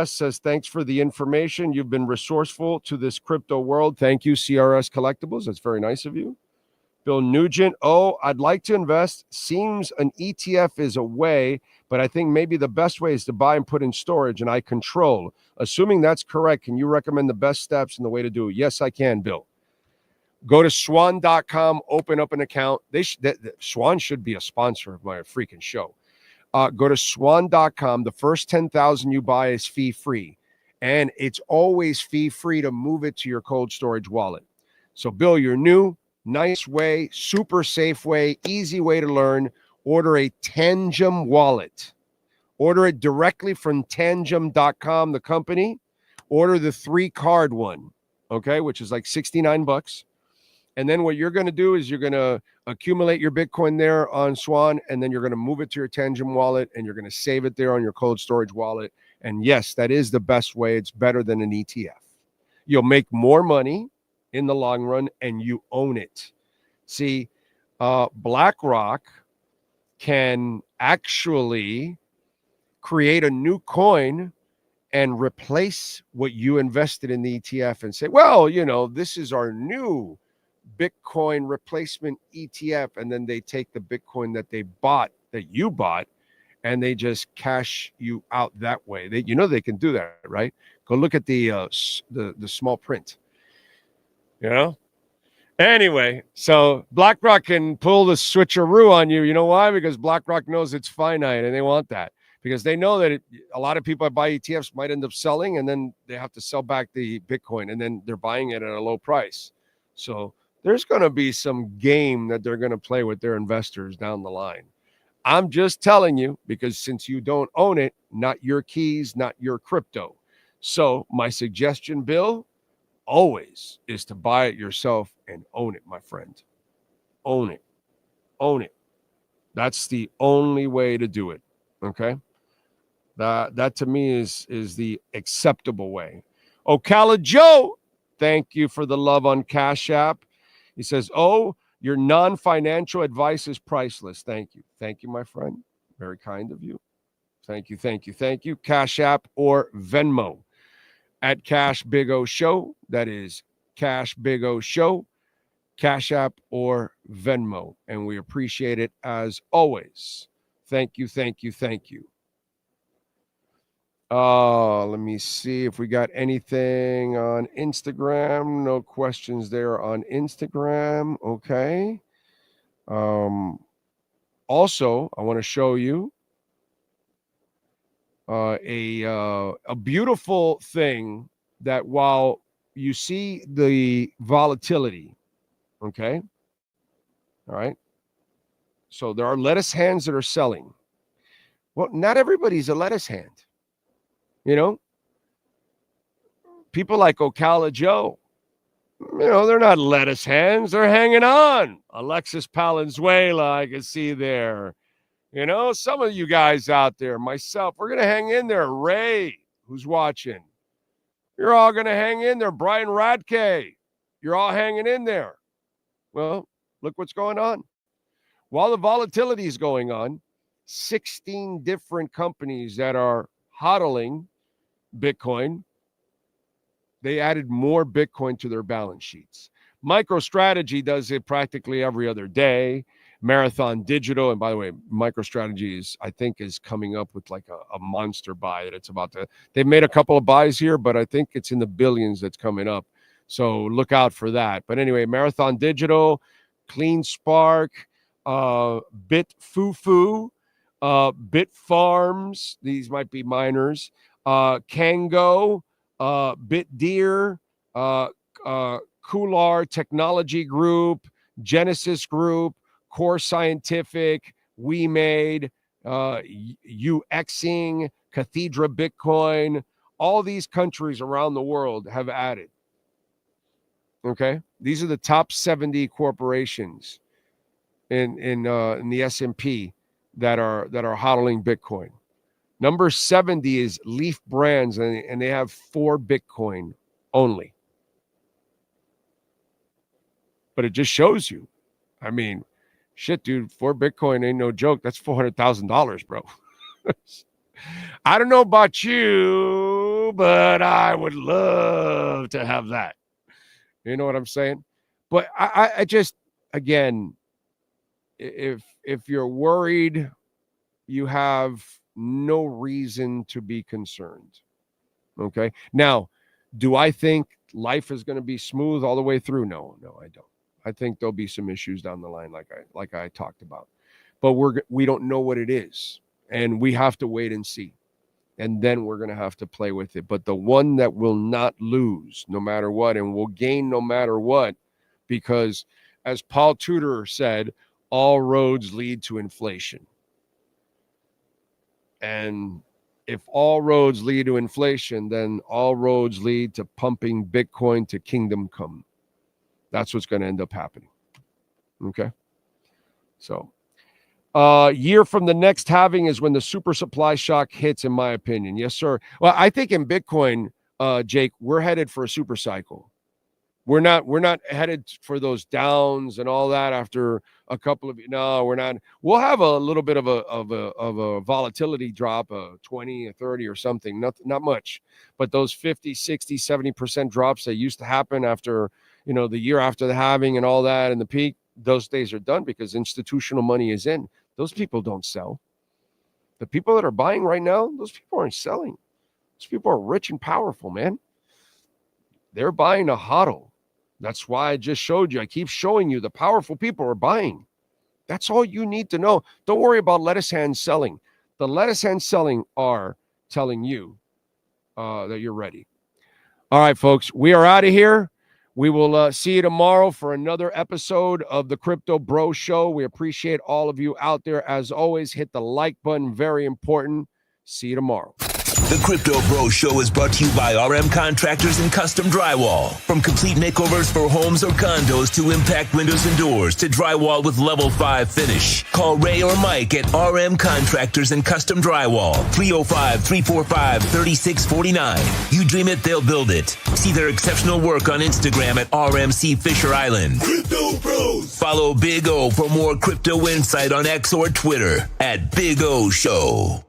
says, thanks for the information. You've been resourceful to this crypto world. Thank you, CRS Collectibles. That's very nice of you. Bill Nugent, I'd like to invest. Seems an ETF is a way, but I think maybe the best way is to buy and put in storage, and I control. Assuming that's correct, can you recommend the best steps and the way to do it? Yes, I can, Bill. Go to swan.com, open up an account. Swan should be a sponsor of my freaking show. Go to swan.com. The first 10,000 you buy is fee-free, and it's always fee-free to move it to your cold storage wallet. So, Bill, you're new. Nice way, super safe way, easy way to learn. Order a Tangem wallet. Order it directly from tangem.com, the company. Order the 3-card one, okay, which is like $69. And then what you're going to do is you're going to accumulate your Bitcoin there on Swan, and then you're going to move it to your Tangem wallet, and you're going to save it there on your cold storage wallet. And yes, that is the best way. It's better than an ETF. You'll make more money in the long run, and you own it. See, BlackRock can actually create a new coin and replace what you invested in the ETF and say, well, this is our new Bitcoin replacement ETF. And then they take the Bitcoin that you bought, and they just cash you out that way. They can do that, right? Go look at the small print. Anyway, so BlackRock can pull the switcheroo on you. You know why? Because BlackRock knows it's finite, and they want that. because they know that a lot of people that buy ETFs might end up selling, and then they have to sell back the Bitcoin, and then they're buying it at a low price. So there's going to be some game that they're going to play with their investors down the line. I'm just telling you, because since you don't own it, not your keys, not your crypto. So my suggestion, Bill, always is to buy it yourself and own it, my friend. Own it. Own it. That's the only way to do it. Okay? That to me is the acceptable way. Ocala Joe, thank you for the love on Cash App. He says, oh, your non-financial advice is priceless. Thank you. Thank you, my friend. Very kind of you. Thank you, thank you, thank you. Cash App or Venmo at Cash Big O Show. That is Cash Big O Show. Cash App or Venmo. And we appreciate it as always. Thank you, thank you, thank you. Let me see if we got anything on Instagram. No questions there on Instagram. Okay. Also, I want to show you a beautiful thing that while you see the volatility, okay, all right, so there are lettuce hands that are selling. Well, not everybody's a lettuce hand. You know, people like Ocala Joe, you know, they're not lettuce hands. They're hanging on. Alexis Palenzuela, I can see there. You know, some of you guys out there, myself, we're going to hang in there. Ray, who's watching, you're all going to hang in there. Brian Radke, you're all hanging in there. Well, look what's going on. While the volatility is going on, 16 different companies that are hodling Bitcoin, they added more Bitcoin to their balance sheets. MicroStrategy does it practically every other day. Marathon Digital, and by the way, MicroStrategy I think is coming up with like a monster buy that it's about to. They've made a couple of buys here, but I think it's in the billions that's coming up. So look out for that. But anyway, Marathon Digital, Clean Spark, Bitfufu, Bit Farms. These might be miners. Kango, BitDeer, Kular Technology Group, Genesis Group, Core Scientific, WeMade, UXing, Cathedra Bitcoin. All these countries around the world have added. Okay, these are the top 70 corporations in the S&P that are hodling Bitcoin. Number 70 is Leaf Brands, and they have 4 Bitcoin only. But it just shows you. I mean, shit, dude, 4 Bitcoin ain't no joke. That's $400,000, bro. I don't know about you, but I would love to have that. You know what I'm saying? But I just, again, if you're worried, you have no reason to be concerned. Okay. Now, do I think life is going to be smooth all the way through? No, I don't. I think there'll be some issues down the line, like I talked about. But we don't know what it is, and we have to wait and see. And then we're going to have to play with it. But the one that will not lose no matter what, and will gain no matter what, because as Paul Tudor said, all roads lead to inflation. And if all roads lead to inflation, then all roads lead to pumping Bitcoin to kingdom come. That's what's going to end up happening. Okay. So, year from the next halving is when the super supply shock hits, in my opinion. Yes, sir. Well, I think in Bitcoin, Jake, we're headed for a super cycle. We're not headed for those downs and all that after a couple of. No, we're not. We'll have a little bit of a volatility drop, a 20, a 30 or something. Not much, but those 50, 60, 70% drops that used to happen after, the year after the halving and all that and the peak, those days are done because institutional money is in. Those people don't sell. The people that are buying right now, those people aren't selling. Those people are rich and powerful, man. They're buying a hodl. That's why I just showed you. I keep showing you the powerful people are buying. That's all you need to know. Don't worry about lettuce hands selling. The lettuce hens selling are telling you that you're ready. All right, folks, we are out of here. We will see you tomorrow for another episode of the Crypto Bro Show. We appreciate all of you out there. As always, hit the like button. Very important. See you tomorrow. The Crypto Bro Show is brought to you by RM Contractors and Custom Drywall. From complete makeovers for homes or condos to impact windows and doors to drywall with level 5 finish. Call Ray or Mike at RM Contractors and Custom Drywall. 305-345-3649. You dream it, they'll build it. See their exceptional work on Instagram at RMC Fisher Island. Crypto Bros. Follow Big O for more crypto insight on X or Twitter at Big O Show.